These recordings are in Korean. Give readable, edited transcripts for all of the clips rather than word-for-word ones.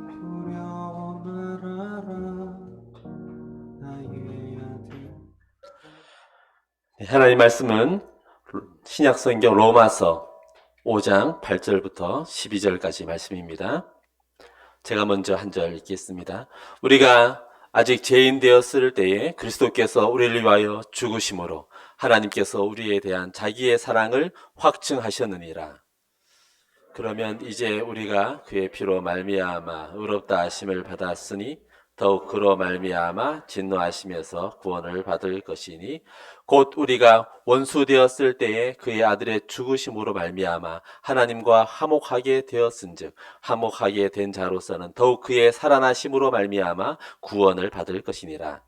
두려워 말아라 나의 아들. 하나님 말씀은 신약성경 로마서 5장 8절부터 12절까지 말씀입니다. 제가 먼저 한 절 읽겠습니다. 우리가 아직 죄인 되었을 때에 그리스도께서 우리를 위하여 죽으심으로 하나님께서 우리에 대한 자기의 사랑을 확증하셨느니라. 그러면 이제 우리가 그의 피로 말미암아 의롭다 하심을 받았으니 더욱 그로 말미암아 진노하심에서 구원을 받을 것이니 곧 우리가 원수 되었을 때에 그의 아들의 죽으심으로 말미암아 하나님과 화목하게 되었은즉 화목하게 된 자로서는 더욱 그의 살아나심으로 말미암아 구원을 받을 것이니라.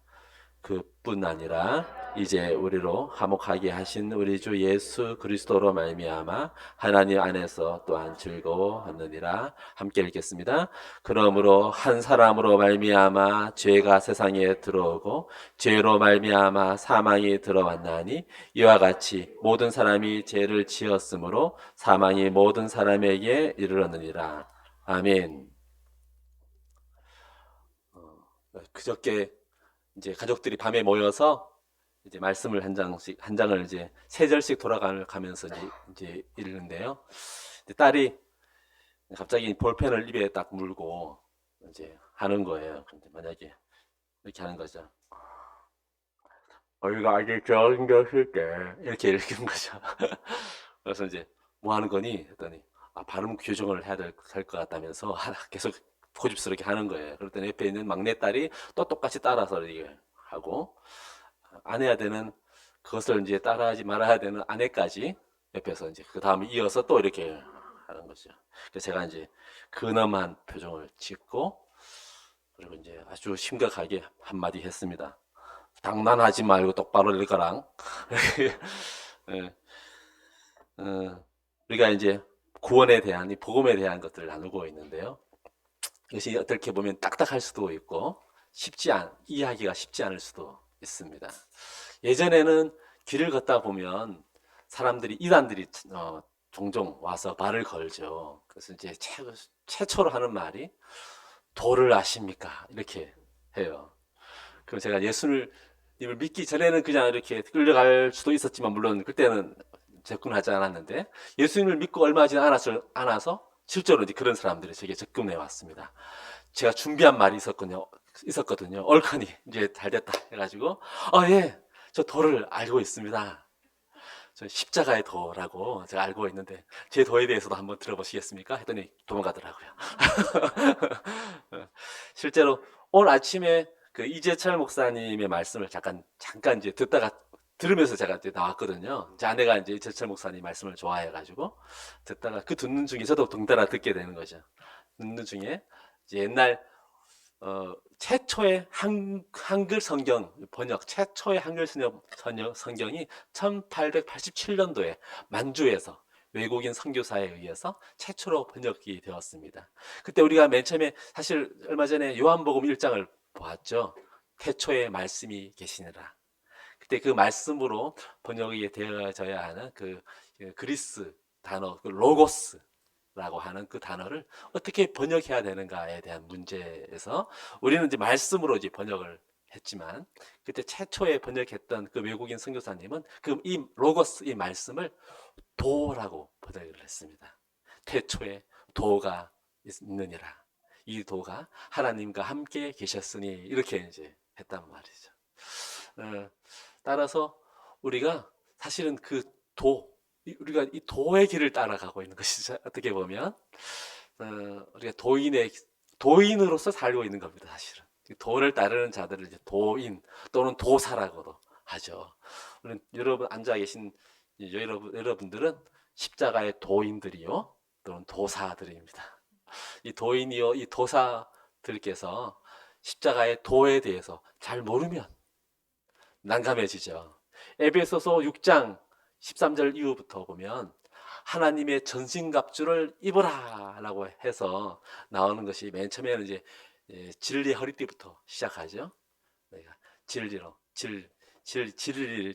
그뿐 아니라 이제 우리로 화목하게 하신 우리 주 예수 그리스도로 말미암아 하나님 안에서 또한 즐거워하느니라. 함께 읽겠습니다. 그러므로 한 사람으로 말미암아 죄가 세상에 들어오고 죄로 말미암아 사망이 들어왔나니 이와 같이 모든 사람이 죄를 지었으므로 사망이 모든 사람에게 이르렀느니라. 아멘. 그저께 이제 가족들이 밤에 모여서 이제 말씀을 한 장을 이제 세 절씩 돌아가면서 이제 읽는데요. 이제 딸이 갑자기 볼펜을 입에 딱 물고 이제 하는 거예요. 근데 만약에 이렇게 하는 거죠. 우리가 아직 어렸을 때 이렇게 읽는 거죠. 그래서 이제 뭐 하는 거니 했더니 발음 교정을 해야 될 것 같다면서 계속 고집스럽게 하는 거예요. 그랬더니 옆에 있는 막내딸이 또 똑같이 따라서 이렇게 하고 안 해야 되는 그것을 이제 따라하지 말아야 되는 아내까지 옆에서 이제 그 다음에 이어서 또 이렇게 하는 거죠. 그래서 제가 이제 근엄한 표정을 짓고 그리고 이제 아주 심각하게 한마디 했습니다. 장난하지 말고 똑바로 읽어라. 예, 우리가 이제 구원에 대한 이 복음에 대한 것들을 나누고 있는데요. 이것이 어떻게 보면 딱딱할 수도 있고 이해하기가 쉽지 않을 수도 있습니다. 예전에는 길을 걷다 보면 이단들이 종종 와서 말을 걸죠. 그래서 이제 최초로 하는 말이 도를 아십니까? 이렇게 해요. 그럼 제가 예수님을 믿기 전에는 그냥 이렇게 끌려갈 수도 있었지만 물론 그때는 접근하지 않았는데 예수님을 믿고 얼마 지나지 않아서 실제로 이제 그런 사람들이 제게 접근해 왔습니다. 제가 준비한 말이 있었거든요. 얼큰이 이제 잘 됐다 해가지고 예, 저 도를 알고 있습니다. 저 십자가의 도라고 제가 알고 있는데 제 도에 대해서도 한번 들어보시겠습니까? 했더니 도망가더라고요. 실제로 오늘 아침에 그 이재철 목사님의 말씀을 잠깐 이제 들으면서 제가 이제 나왔거든요. 제 아내가 이제 이재철 목사님 말씀을 좋아해가지고 듣다가 그 듣는 중에 저도 덩달아 듣게 되는 거죠. 듣는 중에 이제 옛날 최초의 한글 성경 번역, 최초의 한글 성경이 1887년도에 만주에서 외국인 선교사에 의해서 최초로 번역이 되었습니다. 그때 우리가 맨 처음에 사실 얼마 전에 요한복음 1장을 보았죠. 태초에 말씀이 계시니라. 그때 그 말씀으로 번역이 되어져야 하는 그 그리스 단어, 그 로고스 라고 하는 그 단어를 어떻게 번역해야 되는가에 대한 문제에서 우리는 이제 말씀으로 이제 번역을 했지만 그때 최초에 번역했던 그 외국인 선교사님은 이 로고스 이 말씀을 도라고 번역을 했습니다. 태초에 도가 있느니라. 이 도가 하나님과 함께 계셨으니 이렇게 이제 했단 말이죠. 따라서 우리가 사실은 우리가 이 도의 길을 따라가고 있는 것이죠. 어떻게 보면 우리가 도인으로서 살고 있는 겁니다. 사실은 도를 따르는 자들을 이제 도인 또는 도사라고도 하죠. 여러분 앉아 계신 여러분들은 십자가의 도인들이요 또는 도사들입니다. 이 도인이요 이 도사들께서 십자가의 도에 대해서 잘 모르면 난감해지죠. 에베소서 6장 13절 이후부터 보면 하나님의 전신갑주를 입으라라고 해서 나오는 것이 맨 처음에는 이제 진리 허리띠부터 시작하죠. 내가 진리로 진리의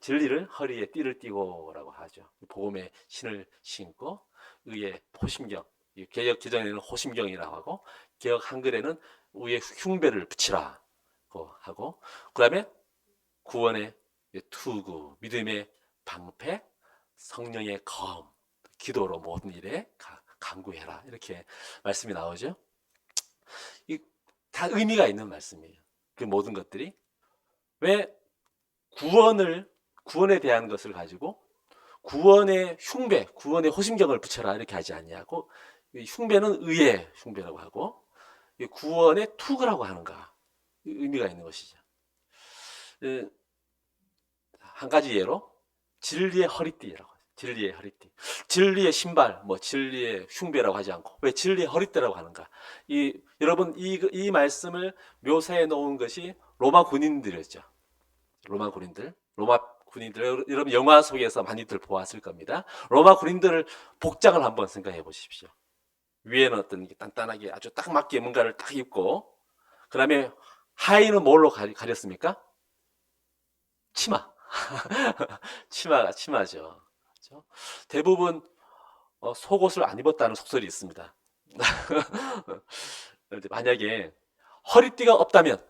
진리를 허리에 띠를 띠고라고 하죠. 복음의 신을 신고 의의 호심경, 개역 개정에는 호심경이라고 하고, 개역 한글에는 의의 흉배를 붙이라고 하고, 그 다음에 구원의 투구, 믿음의 방패, 성령의 검, 기도로 모든 일에 간구해라. 이렇게 말씀이 나오죠. 이 다 의미가 있는 말씀이에요. 그 모든 것들이. 왜 구원에 대한 것을 가지고 구원의 흉배, 구원의 호심경을 붙여라 이렇게 하지 않냐고. 흉배는 의의 흉배라고 하고, 구원의 투구라고 하는가, 의미가 있는 것이죠. 한 가지 예로 진리의 허리띠라고 하죠. 진리의 허리띠, 진리의 신발, 뭐 진리의 흉배라고 하지 않고 왜 진리의 허리띠라고 하는가? 여러분 이 말씀을 묘사해 놓은 것이 로마 군인들이었죠. 로마 군인들, 여러분 영화 속에서 많이들 보았을 겁니다. 로마 군인들을 복장을 한번 생각해 보십시오. 위에는 어떤 단단하게 아주 딱 맞게 뭔가를 딱 입고, 그 다음에 하의는 뭘로 가렸습니까? 치마. 치마죠. 그렇죠? 대부분 속옷을 안 입었다는 속설이 있습니다. 만약에 허리띠가 없다면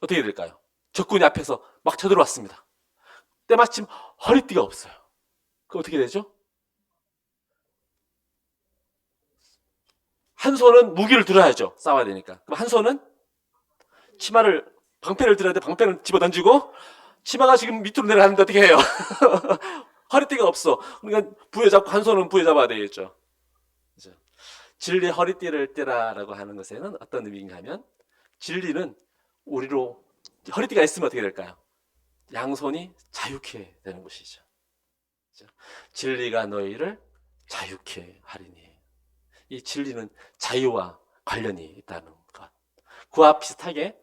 어떻게 될까요? 적군이 앞에서 막 쳐들어왔습니다. 때마침 허리띠가 없어요. 그럼 어떻게 되죠? 한 손은 무기를 들어야죠. 싸워야 되니까. 그럼 한 손은 방패를 들어야 돼. 방패를 집어 던지고, 치마가 지금 밑으로 내려가는데 어떻게 해요? 허리띠가 없어. 그러니까 부여잡고, 한 손은 부여잡아야 되겠죠. 그죠? 진리의 허리띠를 떼라라고 하는 것에는 어떤 의미인가 하면, 진리는 우리로, 허리띠가 있으면 어떻게 될까요? 양손이 자유케 되는 것이죠. 그죠? 진리가 너희를 자유케 하리니. 이 진리는 자유와 관련이 있다는 것. 그와 비슷하게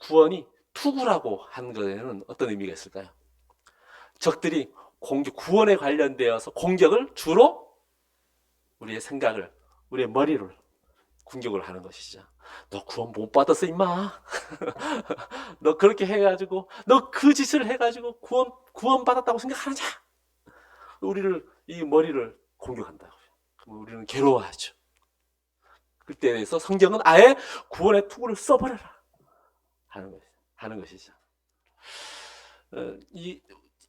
구원이 투구라고 하는 것에는 어떤 의미가 있을까요? 적들이 구원에 관련되어서 공격을 주로 우리의 생각을, 우리의 머리를 공격을 하는 것이죠. 너 구원 못 받았어 임마. 너 그렇게 해가지고, 너 그 짓을 해가지고 구원 받았다고 생각하느냐? 우리를, 이 머리를 공격한다고요. 그럼 우리는 괴로워하죠. 그때에서 성경은 아예 구원의 투구를 써버려라 하는 것이죠.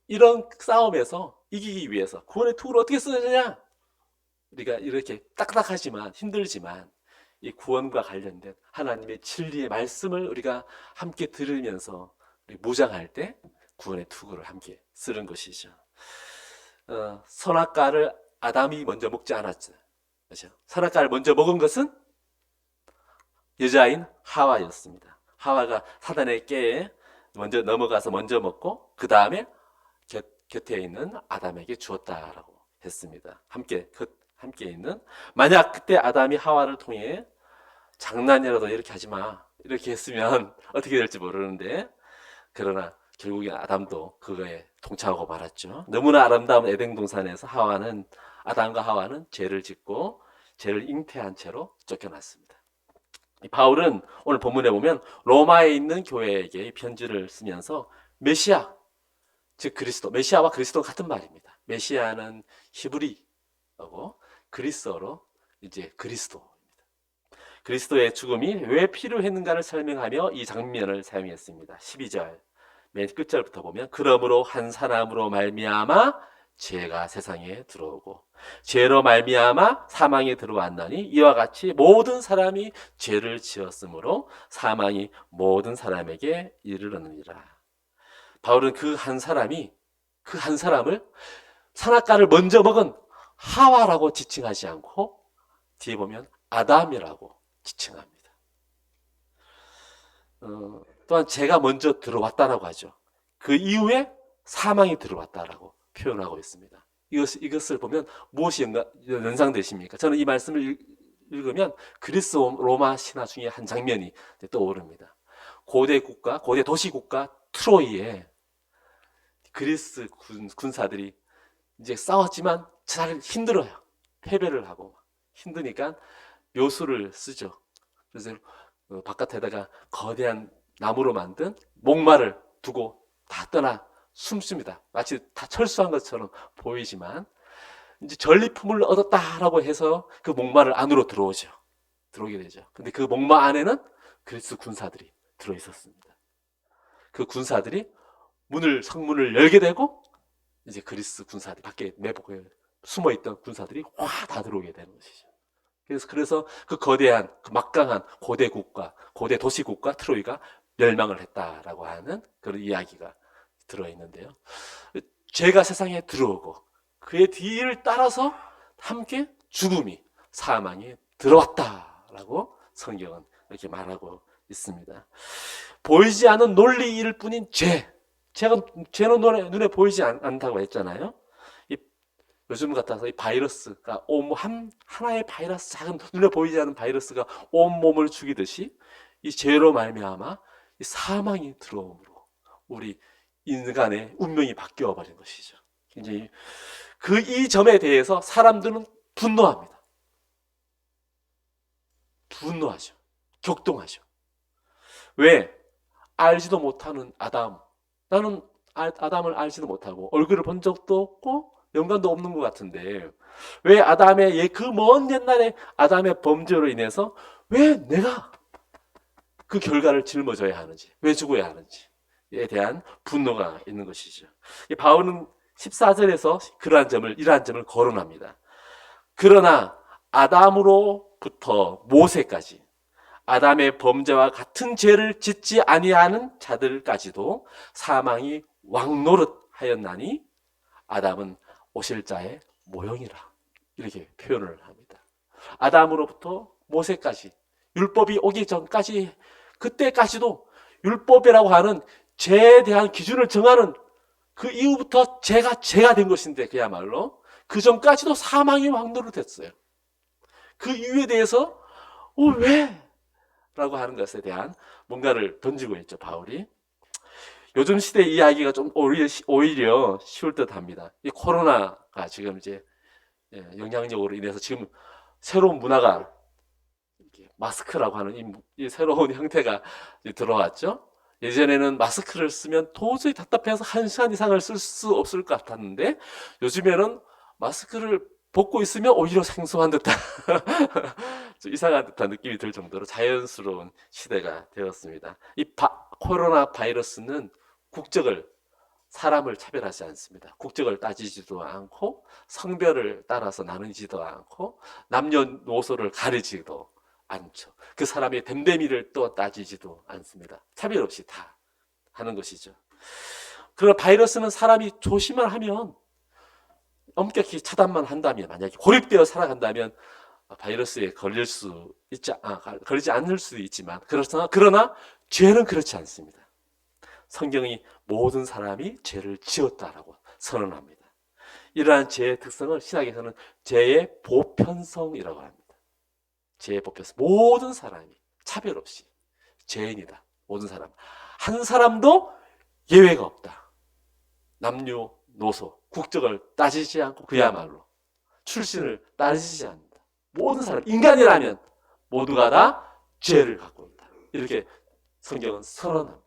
이런 싸움에서 이기기 위해서 구원의 투구를 어떻게 쓰느냐? 우리가 이렇게 딱딱하지만 힘들지만 이 구원과 관련된 하나님의 진리의 말씀을 우리가 함께 들으면서 우리 무장할 때 구원의 투구를 함께 쓰는 것이죠. 선악과를 아담이 먼저 먹지 않았죠. 그렇죠? 선악과를 먼저 먹은 것은 여자인 하와였습니다. 하와가 사단의 깨에 먼저 넘어가서 먼저 먹고, 그 다음에 곁에 있는 아담에게 주었다라고 했습니다. 함께 있는. 만약 그때 아담이 하와를 통해 장난이라도 이렇게 하지 마, 이렇게 했으면 어떻게 될지 모르는데, 그러나 결국엔 아담도 그거에 동참하고 말았죠. 너무나 아름다운 에덴 동산에서 아담과 하와는 죄를 짓고 죄를 잉태한 채로 쫓겨났습니다. 바울은 오늘 본문에 보면 로마에 있는 교회에게 편지를 쓰면서 메시아, 즉 그리스도, 메시아와 그리스도는 같은 말입니다. 메시아는 히브리어고 그리스어로 이제 그리스도입니다. 그리스도의 죽음이 왜 필요했는가를 설명하며 이 장면을 사용했습니다. 12절 맨 끝절부터 보면, 그러므로 한 사람으로 말미암아 죄가 세상에 들어오고 죄로 말미암아 사망에 들어왔나니 이와 같이 모든 사람이 죄를 지었으므로 사망이 모든 사람에게 이르렀느니라. 바울은 그 한 사람을 선악과를 먼저 먹은 하와라고 지칭하지 않고 뒤에 보면 아담이라고 지칭합니다. 또한 죄가 먼저 들어왔다라고 하죠. 그 이후에 사망이 들어왔다라고 표현하고 있습니다. 이것을 보면 무엇이 연상되십니까? 저는 이 말씀을 읽으면 그리스 로마 신화 중에 한 장면이 떠오릅니다. 고대 도시국가 트로이에 그리스 군사들이 이제 싸웠지만 잘 힘들어요. 패배를 하고 힘드니까 묘수를 쓰죠. 그래서 바깥에다가 거대한 나무로 만든 목마를 두고 다 떠나 숨습니다. 마치 다 철수한 것처럼 보이지만 이제 전리품을 얻었다라고 해서 그 목마를 안으로 들어오게 되죠. 근데 그 목마 안에는 그리스 군사들이 들어 있었습니다. 그 군사들이 성문을 열게 되고 이제 그리스 군사들이 밖에 내복에 숨어 있던 군사들이 확 다 들어오게 되는 것이죠. 그래서 그 거대한 그 막강한 고대 국가, 고대 도시국가 트로이가 멸망을 했다라고 하는 그런 이야기가 들어 있는데요. 죄가 세상에 들어오고 그의 뒤를 따라서 함께 죽음이, 사망이 들어왔다라고 성경은 이렇게 말하고 있습니다. 보이지 않는 논리일 뿐인 죄는 눈에 보이지 않다고 했잖아요. 요즘 같아서 이 바이러스가 하나의 바이러스, 작은 눈에 보이지 않는 바이러스가 온 몸을 죽이듯이 이 죄로 말미암아 이 사망이 들어옴으로 우리 인간의 운명이 바뀌어 버린 것이죠. 굉장히 이 점에 대해서 사람들은 분노합니다. 분노하죠. 격동하죠. 왜? 알지도 못하는 아담. 나는 아담을 알지도 못하고 얼굴을 본 적도 없고 연관도 없는 것 같은데 왜 아담의 그 먼 옛날에 아담의 범죄로 인해서 왜 내가 그 결과를 짊어져야 하는지, 왜 죽어야 하는지에 대한 분노가 있는 것이죠. 바울은 14절에서 이러한 점을 거론합니다. 그러나 아담으로부터 모세까지 아담의 범죄와 같은 죄를 짓지 아니하는 자들까지도 사망이 왕노릇하였나니 아담은 오실 자의 모형이라 이렇게 표현을 합니다. 아담으로부터 모세까지 율법이 오기 전까지 그때까지도 율법이라고 하는 죄에 대한 기준을 정하는 그 이후부터 죄가 된 것인데 그야말로 그 전까지도 사망이 왕노릇했어요. 그 이유에 대해서 왜? 라고 하는 것에 대한 뭔가를 던지고 있죠, 바울이. 요즘 시대 이야기가 좀 오히려 쉬울 듯 합니다. 이 코로나가 지금 이제 영향력으로 인해서 지금 새로운 문화가 마스크라고 하는 이 새로운 형태가 들어왔죠. 예전에는 마스크를 쓰면 도저히 답답해서 1시간 이상을 쓸 수 없을 것 같았는데 요즘에는 마스크를 벗고 있으면 오히려 생소한 듯한 좀 이상한 듯한 느낌이 들 정도로 자연스러운 시대가 되었습니다. 코로나 바이러스는 사람을 차별하지 않습니다. 국적을 따지지도 않고 성별을 따라서 나누지도 않고 남녀노소를 가리지도 않죠. 그 사람의 됨됨이를 또 따지지도 않습니다. 차별 없이 다 하는 것이죠. 그러나 바이러스는 사람이 조심을 하면 엄격히 차단만 한다면, 만약에 고립되어 살아간다면 바이러스에 걸리지 않을 수도 있지만 그러나 죄는 그렇지 않습니다. 성경이 모든 사람이 죄를 지었다라고 선언합니다. 이러한 죄의 특성을 신학에서는 죄의 보편성이라고 합니다. 죄의 보편성. 모든 사람이 차별 없이 죄인이다. 모든 사람. 한 사람도 예외가 없다. 남녀노소, 국적을 따지지 않고 그야말로 출신을 따지지 않는다. 모든 사람, 인간이라면 모두가 다 죄를 갖고 있다. 이렇게 성경은 선언합니다.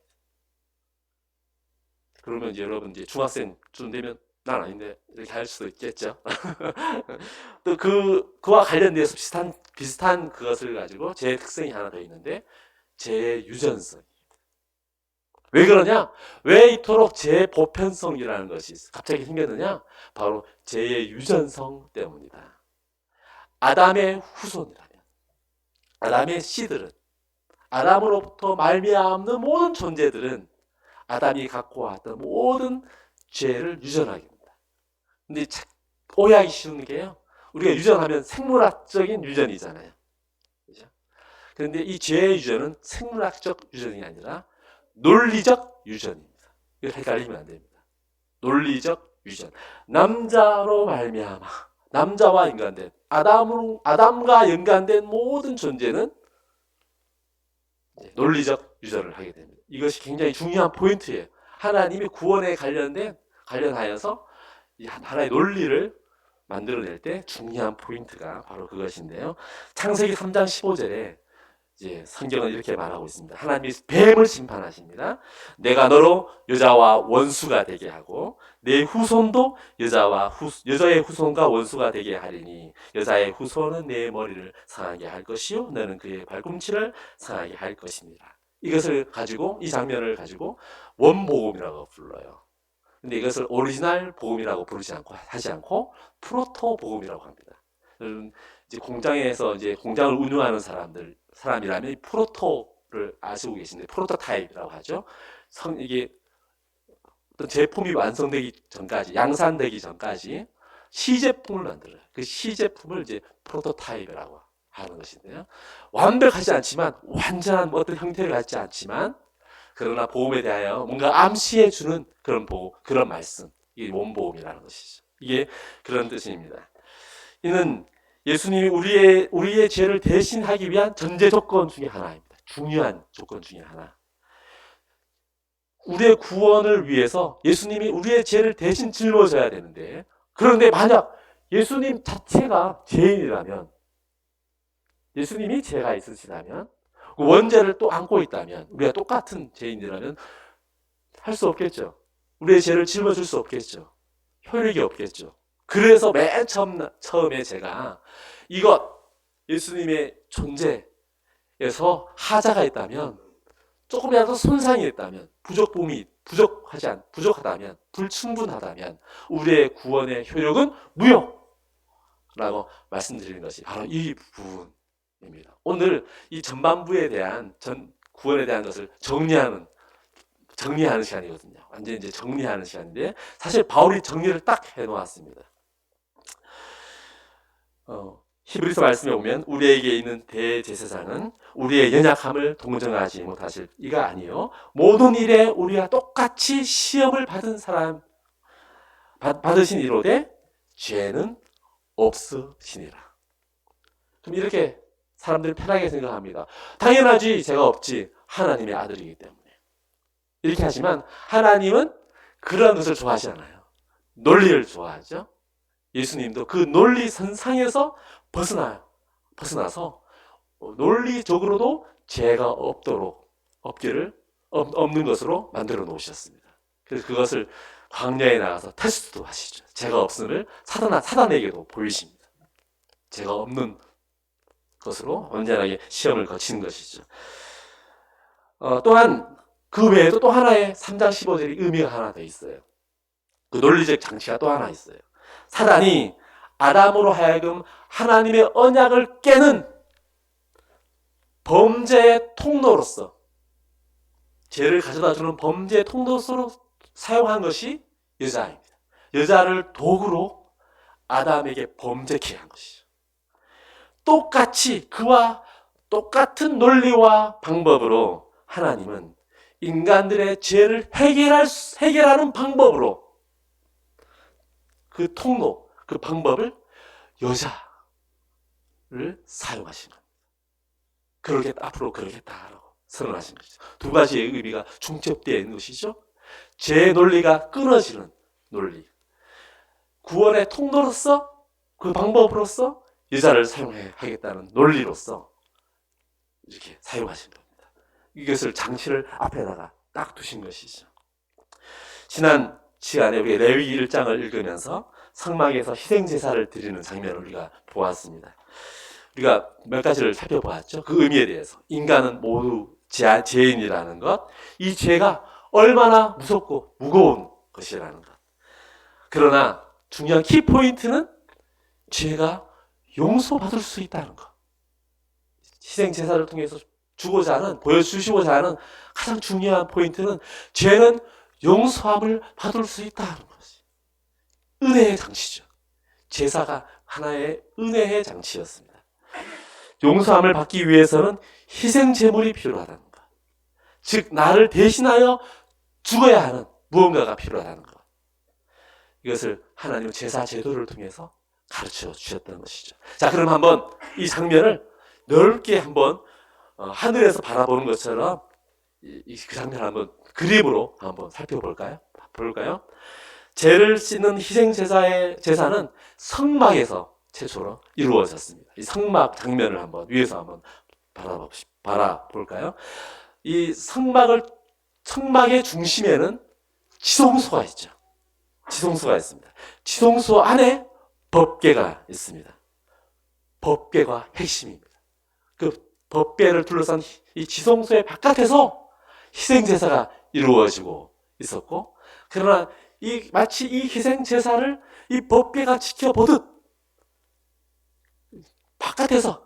그러면 이제 여러분 이제 중학생쯤 되면 난 아닌데 이렇게 할 수도 있겠죠. 또 그와 관련돼서 비슷한 그것을 가지고 죄의 특성이 하나 더 있는데 죄의 유전성. 왜 그러냐? 왜 이토록 죄의 보편성이라는 것이 갑자기 생겼느냐? 바로 죄의 유전성 때문이다. 아담의 후손이라면, 아담의 씨들은, 아담으로부터 말미암는 모든 존재들은 아담이 갖고 왔던 모든 죄를 유전하게 됩니다. 근데 오해하기 쉬운 게요. 우리가 유전하면 생물학적인 유전이잖아요. 그렇죠? 그런데 이 죄의 유전은 생물학적 유전이 아니라 논리적 유전입니다. 이거 헷갈리면 안 됩니다. 논리적 유전. 남자로 말미암아 남자와 연관된 아담과 연관된 모든 존재는 논리적 유전을 하게 됩니다. 이것이 굉장히 중요한 포인트예요. 하나님의 구원에 관련하여서 하나의 논리를 만들어낼 때 중요한 포인트가 바로 그것인데요. 창세기 3장 15절에 이제 성경은 이렇게 말하고 있습니다. 하나님이 뱀을 심판하십니다. 내가 너로 여자와 원수가 되게 하고 내 후손도 여자의 후손과 원수가 되게 하리니 여자의 후손은 내 머리를 상하게 할 것이요 너는 그의 발꿈치를 상하게 할 것입니다. 이것을 가지고 이 장면을 가지고 원복음이라고 불러요. 근데 이것을 오리지널 복음이라고 하지 않고 프로토 복음이라고 합니다. 이제 공장에서 이제 공장을 운영하는 사람이라면 이 프로토를 아시고 계신데 프로토타입이라고 하죠. 이게 어떤 제품이 완성되기 전까지 양산되기 전까지 시제품을 만들어요. 그 시제품을 이제 프로토타입이라고 하는 것인데요. 완벽하지 않지만 완전한 어떤 형태를 갖지 않지만 그러나 복음에 대하여 뭔가 암시해 주는 그런 말씀, 이게 원복음이라는 것이죠. 이게 그런 뜻입니다. 이는 예수님이 우리의 죄를 대신하기 위한 전제 조건 중에 하나입니다. 중요한 조건 중에 하나. 우리의 구원을 위해서 예수님이 우리의 죄를 대신 짊어져야 되는데, 그런데 만약 예수님 자체가 죄인이라면, 예수님이 죄가 있으시다면, 원죄를 또 안고 있다면, 우리가 똑같은 죄인이라면 할 수 없겠죠. 우리의 죄를 짊어질 수 없겠죠. 효력이 없겠죠. 그래서 맨 처음에 제가 예수님의 존재에서 하자가 있다면, 조금이라도 손상이 있다면, 부족하다면, 불충분하다면, 우리의 구원의 효력은 무효라고 말씀드리는 것이 바로 이 부분입니다. 오늘 이 전반부에 대한 구원에 대한 것을 정리하는 시간이거든요. 완전히 이제 정리하는 시간인데, 사실 바울이 정리를 딱 해놓았습니다. 히브리서 말씀에 보면 우리에게 있는 대제사장은 우리의 연약함을 동정하지 못하실 이가 아니요 모든 일에 우리와 똑같이 시험을 받으신 이로되 죄는 없으시니라. 그럼 이렇게 사람들이 편하게 생각합니다. 당연하지, 제가 없지, 하나님의 아들이기 때문에. 이렇게 하지만 하나님은 그런 것을 좋아하지 않아요. 논리를 좋아하죠. 예수님도 그 논리 선상에서 벗어나서 논리적으로도 죄가 없는 것으로 만들어 놓으셨습니다. 그래서 그것을 광야에 나가서 테스트도 하시죠. 죄가 없음을 사단에게도 보이십니다. 죄가 없는 것으로 온전하게 시험을 거치는 것이죠. 또한 그 외에도 또 하나의 3장 15절이 의미가 하나 더 있어요. 그 논리적 장치가 또 하나 있어요. 사단이 아담으로 하여금 하나님의 언약을 깨는 범죄의 통로로서, 죄를 가져다주는 범죄의 통로로 사용한 것이 여자입니다. 여자를 도구로 아담에게 범죄케 한 것이죠. 똑같이 그와 똑같은 논리와 방법으로 하나님은 인간들의 죄를 해결하는 방법으로 그 통로, 그 방법을 여자를 사용하시는 겁니다. 앞으로 그러겠다라고 선언하신 것이죠. 두 가지의 의미가 중첩되어 있는 것이죠. 죄의 논리가 끊어지는 논리. 구원의 통로로서, 그 방법으로서 여자를 사용하겠다는 논리로서 이렇게 사용하신 겁니다. 이것을 장치를 앞에다가 딱 두신 것이죠. 지난 시간에 우리 레위기 1장을 읽으면서 성막에서 희생제사를 드리는 장면을 우리가 보았습니다. 우리가 몇 가지를 살펴보았죠. 그 의미에 대해서. 인간은 모두 죄인이라는 것, 이 죄가 얼마나 무섭고 무거운 것이라는 것. 그러나 중요한 키포인트는 죄가 용서받을 수 있다는 것. 희생제사를 통해서 보여주시고자 하는 가장 중요한 포인트는 죄는 용서함을 받을 수 있다는 것이 은혜의 장치죠. 제사가 하나의 은혜의 장치였습니다. 용서함을 받기 위해서는 희생 제물이 필요하다는 것. 즉 나를 대신하여 죽어야 하는 무언가가 필요하다는 것. 이것을 하나님은 제사 제도를 통해서 가르쳐 주셨다는 것이죠. 자, 그럼 한번 이 장면을 넓게 한번 하늘에서 바라보는 것처럼 그 장면을 한번 그림으로 한번 살펴볼까요? 죄를 씻는 희생 제사는 성막에서 최초로 이루어졌습니다. 이 성막 장면을 한번 위에서 한번 바라볼까요? 이 성막의 중심에는 지성소가 있죠. 지성소가 있습니다. 지성소 안에 법궤가 있습니다. 법궤가 핵심입니다. 그 법궤를 둘러싼 이 지성소의 바깥에서 희생제사가 이루어지고 있었고, 그러나 마치 이 희생제사를 이 법궤가 지켜보듯 바깥에서,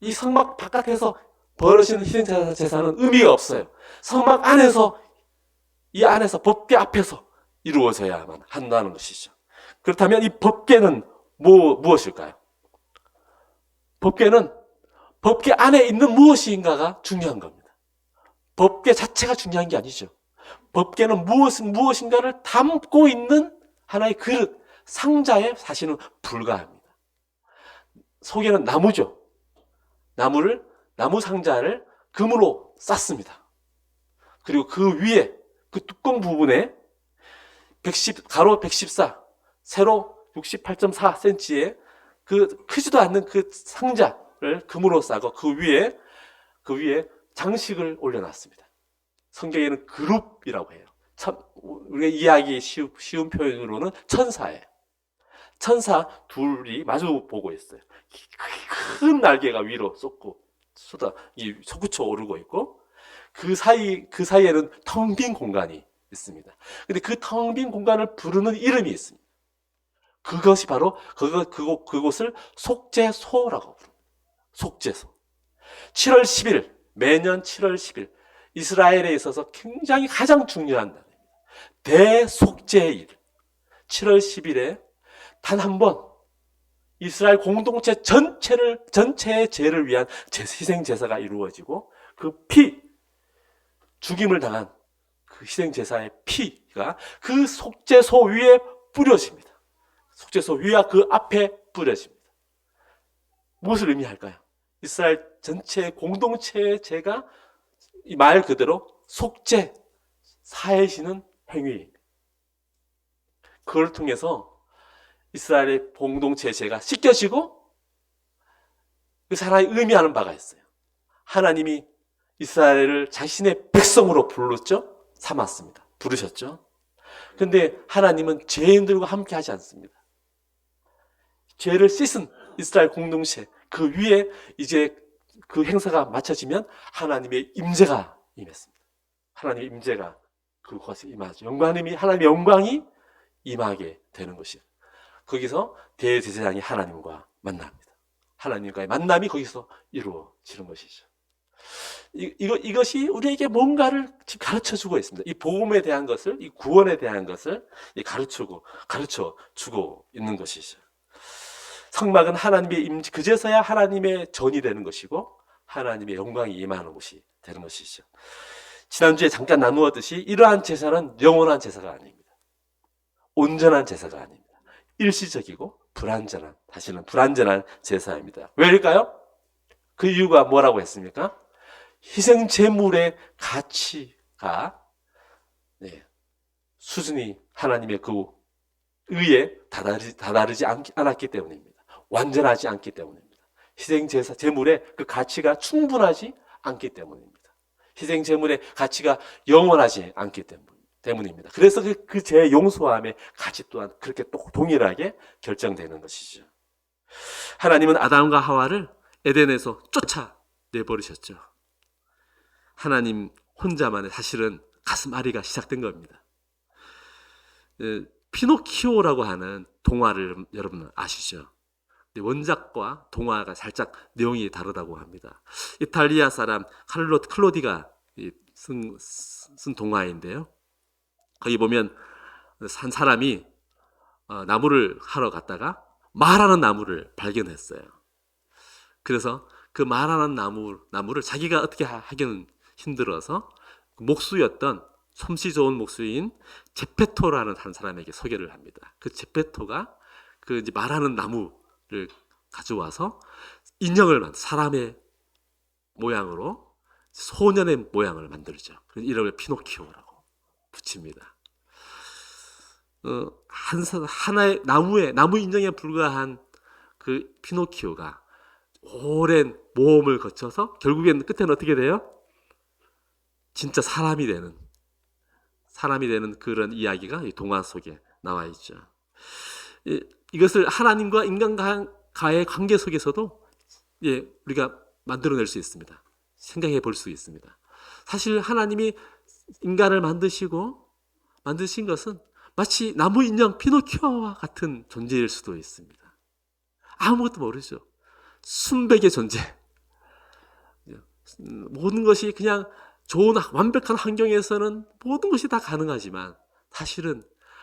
이 성막 바깥에서 벌어지는 희생제사는 의미가 없어요. 성막 안에서, 이 안에서 법궤 앞에서 이루어져야만 한다는 것이죠. 그렇다면 이 법궤는 무엇일까요? 법궤 안에 있는 무엇인가가 중요한 겁니다. 법궤 자체가 중요한 게 아니죠. 법궤는 무엇인가를 담고 있는 하나의 그릇, 상자에 사실은 불과합니다. 속에는 나무죠. 나무 상자를 금으로 쌌습니다. 그리고 그 위에, 그 뚜껑 부분에 가로 114, 세로 68.4cm의 그 크지도 않는 그 상자를 금으로 싸고 그 위에 장식을 올려놨습니다. 성경에는 그룹이라고 해요. 우리가 이해하기 쉬운 표현으로는 천사예요. 천사 둘이 마주 보고 있어요. 큰 날개가 위로 솟구쳐 오르고 있고, 그 사이에는 텅 빈 공간이 있습니다. 근데 그 텅 빈 공간을 부르는 이름이 있습니다. 그것이 바로 그곳을 속죄소라고 부릅니다. 속죄소. 7월 10일, 매년 7월 10일, 이스라엘에 있어서 굉장히 가장 중요한 날입니다. 대속죄일. 7월 10일에 단 한 번 이스라엘 공동체 전체의 죄를 위한 희생 제사가 이루어지고, 그 죽임을 당한 그 희생 제사의 피가 그 속죄소 위에 뿌려집니다. 속죄소 위와 그 앞에 뿌려집니다. 무엇을 의미할까요? 이스라엘 전체 공동체의 죄가 이 말 그대로 사해지는 행위입니다. 그걸 통해서 이스라엘의 공동체의 죄가 씻겨지고, 그래서 하나의 의미하는 바가 있어요. 하나님이 이스라엘을 자신의 백성으로 삼았습니다. 부르셨죠. 그런데 하나님은 죄인들과 함께 하지 않습니다. 죄를 씻은 이스라엘 공동체 그 위에 이제 그 행사가 마쳐지면 하나님의 임재가 임했습니다. 하나님의 임재가 그곳에 임하죠. 하나님의 영광이 임하게 되는 것이에요. 거기서 대제사장이 하나님과 만납니다. 하나님과의 만남이 거기서 이루어지는 것이죠. 이것이 우리에게 뭔가를 지금 가르쳐 주고 있습니다. 이 복음에 대한 것을, 이 구원에 대한 것을 가르쳐 주고 있는 것이죠. 성막은 하나님의 그제서야 하나님의 전이 되는 것이고, 하나님의 영광이 임하는 곳이 되는 것이죠. 지난주에 잠깐 나누었듯이 이러한 제사는 영원한 제사가 아닙니다. 온전한 제사가 아닙니다. 일시적이고 다시는 불완전한 제사입니다. 왜일까요? 그 이유가 뭐라고 했습니까? 희생 제물의 가치가 수준이 하나님의 그 의에 다다르지 않았기 때문입니다. 완전하지 않기 때문입니다. 희생 제물의 그 가치가 충분하지 않기 때문입니다. 희생 제물의 가치가 영원하지 않기 때문입니다. 그래서 그 죄 용서함의 가치 또한 그렇게 동일하게 결정되는 것이죠. 하나님은 아담과 하와를 에덴에서 쫓아내버리셨죠. 하나님 혼자만의 사실은 가슴앓이가 시작된 겁니다. 피노키오라고 하는 동화를 여러분 아시죠? 원작과 동화가 살짝 내용이 다르다고 합니다. 이탈리아 사람 클로디가 쓴 동화인데요. 거기 보면 한 사람이 나무를 하러 갔다가 말하는 나무를 발견했어요. 그래서 그 말하는 나무를 자기가 어떻게 하기는 힘들어서 목수였던 솜씨 좋은 목수인 제페토라는 한 사람에게 소개를 합니다. 그 제페토가 그 이제 말하는 나무를 가져와서 사람의 모양으로 소년의 모양을 만들죠. 이름을 피노키오라고 붙입니다. 하나의 나무 인형에 불과한 그 피노키오가 오랜 모험을 거쳐서 결국엔 끝에는 어떻게 돼요? 진짜 사람이 되는 그런 이야기가 이 동화 속에 나와 있죠. 이것을 하나님과 인간과의 관계 속에서도 우리가 만들어낼 수 있습니다. 생각해 볼 수 있습니다. 사실 하나님이 인간을 만드신 것은 마치 나무 인형 피노키오와 같은 존재일 수도 있습니다. 아무것도 모르죠. 순백의 존재. 모든 것이 그냥 좋은 완벽한 환경에서는 모든 것이 다 가능하지만 사실은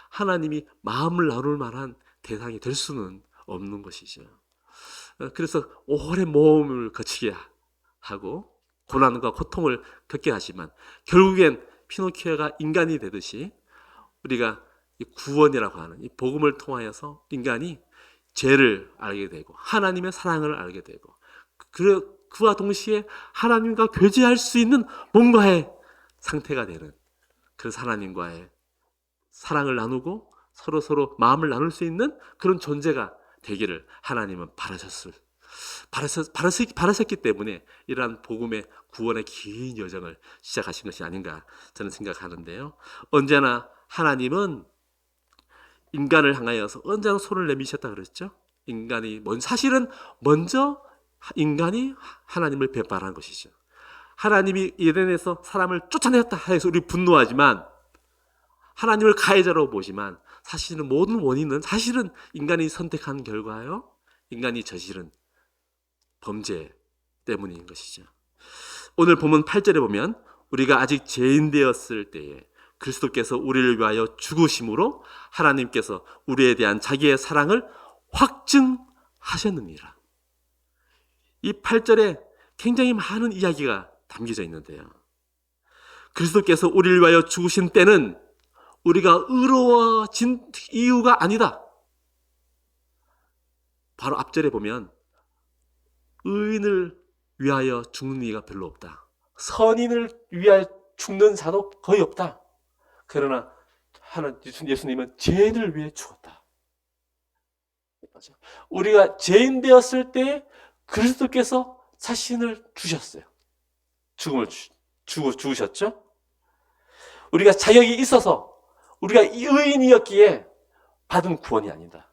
하나님이 마음을 나눌 만한 대상이 될 수는 없는 것이죠. 그래서 오랜 모험을 거치게 하고 고난과 고통을 겪게 하지만 결국엔 피노키오가 인간이 되듯이 우리가 이 구원이라고 하는 이 복음을 통하여서 인간이 죄를 알게 되고 하나님의 사랑을 알게 되고 그와 동시에 하나님과 교제할 수 있는 뭔가의 상태가 되는, 그래서 하나님과의 사랑을 나누고 서로 마음을 나눌 수 있는 그런 존재가 되기를 하나님은 바라셨기 때문에 이러한 복음의 구원의 긴 여정을 시작하신 것이 아닌가 저는 생각하는데요. 언제나 하나님은 인간을 향하여서 언제나 손을 내미셨다 그랬죠. 사실은 먼저 인간이 하나님을 배반한 것이죠. 하나님이 에덴에서 사람을 쫓아내었다 해서 우리 분노하지만 하나님을 가해자로 보지만 사실은 모든 원인은 사실은 인간이 선택한 결과요. 인간이 저지른 범죄 때문인 것이죠. 오늘 본문 8절에 보면 우리가 아직 죄인 되었을 때에 그리스도께서 우리를 위하여 죽으심으로 하나님께서 우리에 대한 자기의 사랑을 확증하셨느니라. 이 8절에 굉장히 많은 이야기가 담겨져 있는데요. 그리스도께서 우리를 위하여 죽으신 때는 우리가 의로워진 이유가 아니다. 바로 앞절에 보면 의인을 위하여 죽는 이가 별로 없다. 선인을 위하여 죽는 자도 거의 없다. 그러나 예수님은 죄인을 위해 죽었다. 우리가 죄인 되었을 때 그리스도께서 자신을 주셨어요. 죽음을 죽으셨죠? 우리가 자격이 있어서 우리가 의인이었기에 받은 구원이 아니다.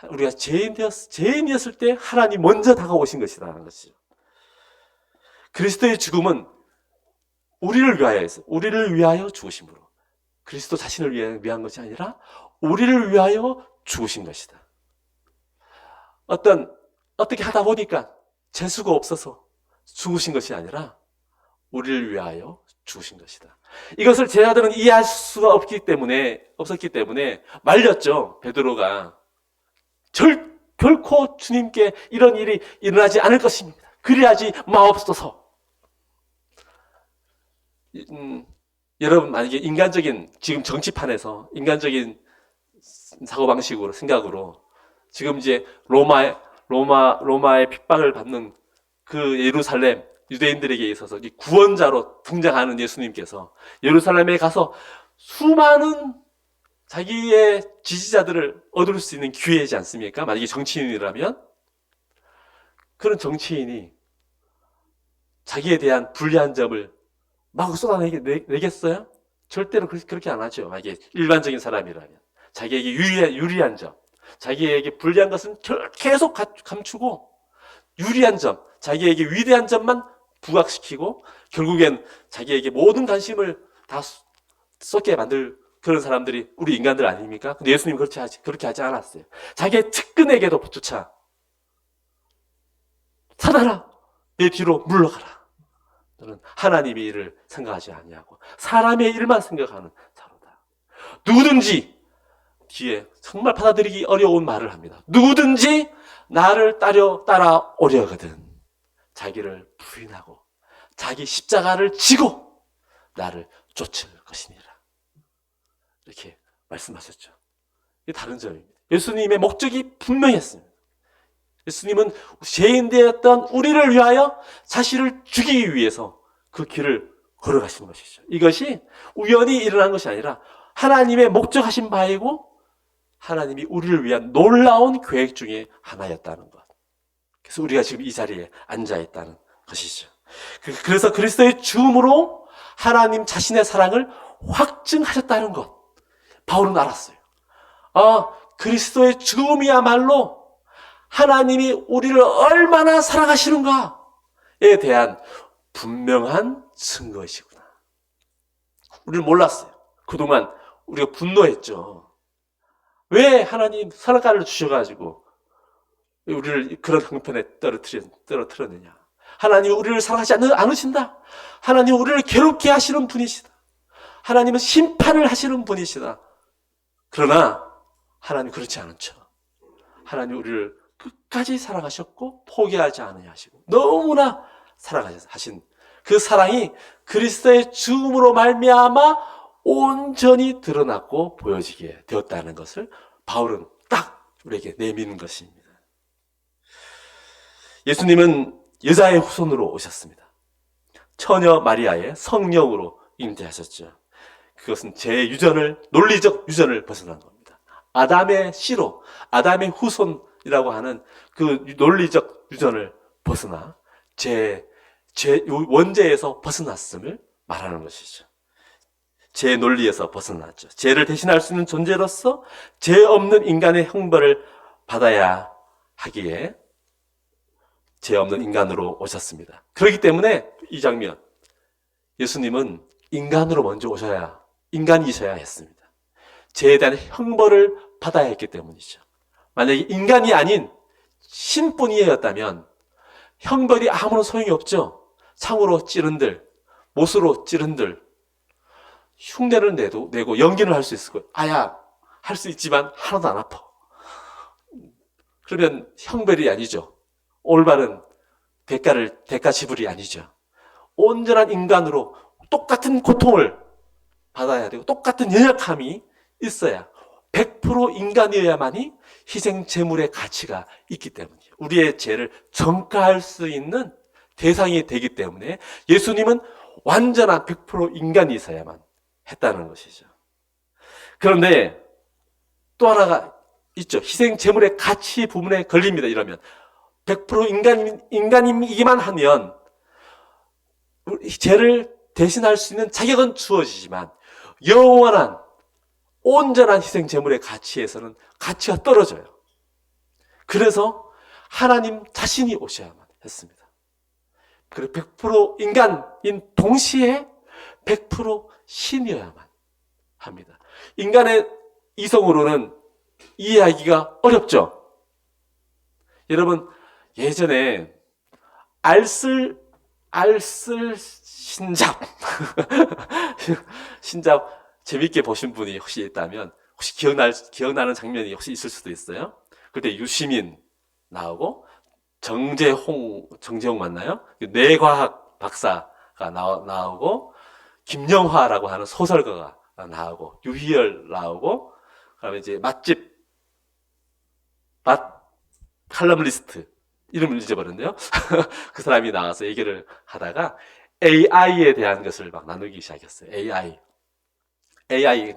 우리가 죄인이었을 때 하나님 먼저 다가오신 것이라는 것이죠. 그리스도의 죽음은 우리를 위하여 죽으심으로, 그리스도 자신을 위한 것이 아니라 우리를 위하여 죽으신 것이다. 어떻게 하다 보니까 재수가 없어서 죽으신 것이 아니라 우리를 위하여 죽으신 것이다. 이것을 제자들은 이해할 수가 없었기 때문에 말렸죠. 베드로가 결코 주님께 이런 일이 일어나지 않을 것입니다. 그리하지 마옵소서. 여러분, 만약에 지금 정치판에서 인간적인 사고방식으로, 생각으로 지금 이제 로마의 핍박을 받는 그 예루살렘 유대인들에게 있어서 구원자로 등장하는 예수님께서 예루살렘에 가서 수많은 자기의 지지자들을 얻을 수 있는 기회이지 않습니까? 만약에 정치인이라면 그런 정치인이 자기에 대한 불리한 점을 막 쏟아내겠어요? 절대로 그렇게 안 하죠. 만약에 일반적인 사람이라면 자기에게 유리한 점, 자기에게 불리한 것은 계속 감추고 유리한 점, 자기에게 위대한 점만 부각시키고 결국엔 자기에게 모든 관심을 다 쏟게 만들 그런 사람들이 우리 인간들 아닙니까? 근데 예수님은 그렇게 하지 않았어요. 자기의 측근에게도 조차 사나라, 내 뒤로 물러가라. 너는 하나님의 일을 생각하지 아니하고 사람의 일만 생각하는 자로다. 누구든지, 뒤에 정말 받아들이기 어려운 말을 합니다. 누구든지 나를 따라오려거든 자기를 부인하고 자기 십자가를 지고 나를 쫓을 것이니라. 이렇게 말씀하셨죠. 이게 다른 점입니다. 예수님의 목적이 분명했습니다. 예수님은 죄인 되었던 우리를 위하여 자신을 죽이기 위해서 그 길을 걸어가신 것이죠. 이것이 우연히 일어난 것이 아니라 하나님의 목적하신 바이고 하나님이 우리를 위한 놀라운 계획 중에 하나였다는 것. 그래서 우리가 지금 이 자리에 앉아 있다는 것이죠. 그래서 그리스도의 죽음으로 하나님 자신의 사랑을 확증하셨다는 것, 바울은 알았어요. 그리스도의 죽음이야말로 하나님이 우리를 얼마나 사랑하시는가에 대한 분명한 증거이시구나. 우리는 몰랐어요. 그동안 우리가 분노했죠. 왜 하나님 선악과를 주셔가지고 우리를 그런 형편에 떨어뜨렸느냐. 하나님 우리를 사랑하지 않으신다. 하나님 우리를 괴롭게 하시는 분이시다. 하나님은 심판을 하시는 분이시다. 그러나 하나님 그렇지 않죠. 하나님 우리를 끝까지 사랑하셨고 포기하지 않으냐 하시고 너무나 사랑하신 그 사랑이 그리스도의 죽음으로 말미암아 온전히 드러났고 보여지게 되었다는 것을 바울은 딱 우리에게 내미는 것입니다. 예수님은 여자의 후손으로 오셨습니다. 처녀 마리아의 성령으로 잉태하셨죠. 그것은 논리적 유전을 벗어난 겁니다. 아담의 씨로, 아담의 후손이라고 하는 그 논리적 유전을 벗어나 원죄에서 벗어났음을 말하는 것이죠. 죄 논리에서 벗어났죠. 죄를 대신할 수 있는 존재로서 죄 없는 인간의 형벌을 받아야 하기에 죄 없는 인간으로 오셨습니다. 그렇기 때문에 이 장면, 예수님은 인간으로 먼저 인간이셔야 했습니다. 죄에 대한 형벌을 받아야 했기 때문이죠. 만약에 인간이 아닌 신뿐이었다면 형벌이 아무런 소용이 없죠. 창으로 찌른들, 못으로 찌른들, 흉내를 내고 연기를 할 수 있을 거예요. 할 수 있지만 하나도 안 아파. 그러면 형벌이 아니죠. 올바른 대가 지불이 아니죠. 온전한 인간으로 똑같은 고통을 받아야 되고 똑같은 연약함이 있어야 100% 인간이어야만이 희생 제물의 가치가 있기 때문이에요. 우리의 죄를 전가할 수 있는 대상이 되기 때문에 예수님은 완전한 100% 인간이셔야만 했다는 것이죠. 그런데 또 하나가 있죠. 희생 제물의 가치 부분에 걸립니다. 이러면 100% 인간이기만 하면 죄를 대신할 수 있는 자격은 주어지지만 영원한 온전한 희생 제물의 가치에서는 가치가 떨어져요. 그래서 하나님 자신이 오셔야만 했습니다. 그리고 100% 인간인 동시에 100% 신이어야만 합니다. 인간의 이성으로는 이해하기가 어렵죠. 여러분 예전에 알쓸 신잡 신잡 재밌게 보신 분이 혹시 있다면 혹시 기억나는 장면이 혹시 있을 수도 있어요. 그때 유시민 나오고 정재홍 맞나요? 뇌과학 박사가 나오고 김영화라고 하는 소설가가 나오고 유희열 나오고 그다음에 이제 맛 칼럼니스트 이름을 잊어버렸네요. 그 사람이 나와서 얘기를 하다가 AI에 대한 것을 막 나누기 시작했어요. AI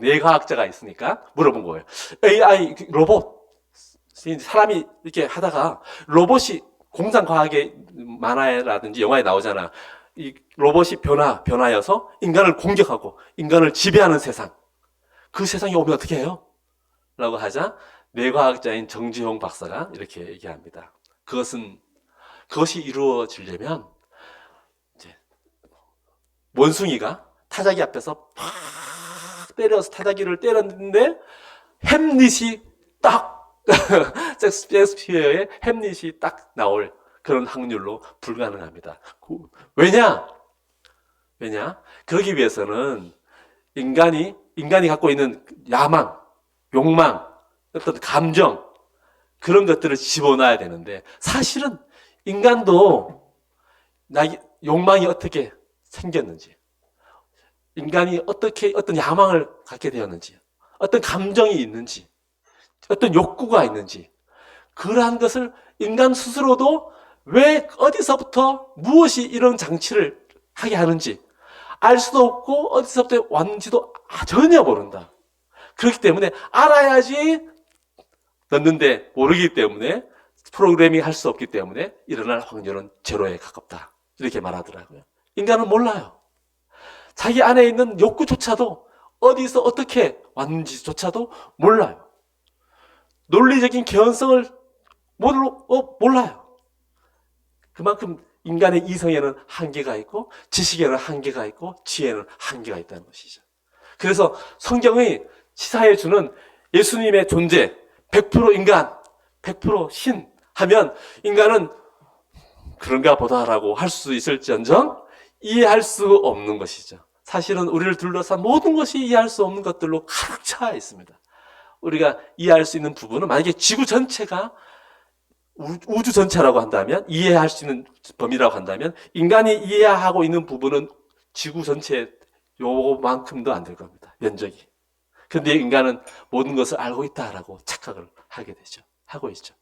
뇌과학자가 있으니까 물어본 거예요. AI 로봇 사람이 이렇게 하다가 로봇이 공상과학의 만화라든지 영화에 나오잖아. 이 로봇이 변화여서 인간을 공격하고 인간을 지배하는 세상. 그 세상이 오면 어떻게 해요? 라고 하자 뇌과학자인 정지용 박사가 이렇게 얘기합니다. 그것이 이루어지려면 이제 원숭이가 타자기 앞에서 팍 때려서 타자기를 때렸는데 햄릿이 딱 셰익스피어의 햄릿이 딱 나올 그런 확률로 불가능합니다. 왜냐? 그러기 위해서는 인간이 갖고 있는 야망, 욕망, 어떤 감정 그런 것들을 집어넣어야 되는데 사실은 인간도 욕망이 어떻게 생겼는지 인간이 어떻게 어떤 야망을 갖게 되었는지 어떤 감정이 있는지 어떤 욕구가 있는지 그러한 것을 인간 스스로도 왜 어디서부터 무엇이 이런 장치를 하게 하는지 알 수도 없고 어디서부터 왔는지도 전혀 모른다. 그렇기 때문에 알아야지 넣는데 모르기 때문에 프로그래밍 할 수 없기 때문에 일어날 확률은 제로에 가깝다. 이렇게 말하더라고요. 인간은 몰라요. 자기 안에 있는 욕구조차도 어디서 어떻게 왔는지조차도 몰라요. 논리적인 개연성을 몰라요. 그만큼 인간의 이성에는 한계가 있고 지식에는 한계가 있고 지혜는 한계가 있다는 것이죠. 그래서 성경이 시사해주는 예수님의 존재, 100% 인간, 100%신 하면 인간은 그런가 보다라고 할 수 있을지언정 이해할 수 없는 것이죠. 사실은 우리를 둘러싼 모든 것이 이해할 수 없는 것들로 가득 차 있습니다. 우리가 이해할 수 있는 부분은 만약에 지구 전체가 우주 전체라고 한다면, 이해할 수 있는 범위라고 한다면 인간이 이해하고 있는 부분은 지구 전체 요만큼도 안 될 겁니다. 면적이. 근데 인간은 모든 것을 알고 있다라고 착각을 하게 되죠. 하고 있죠.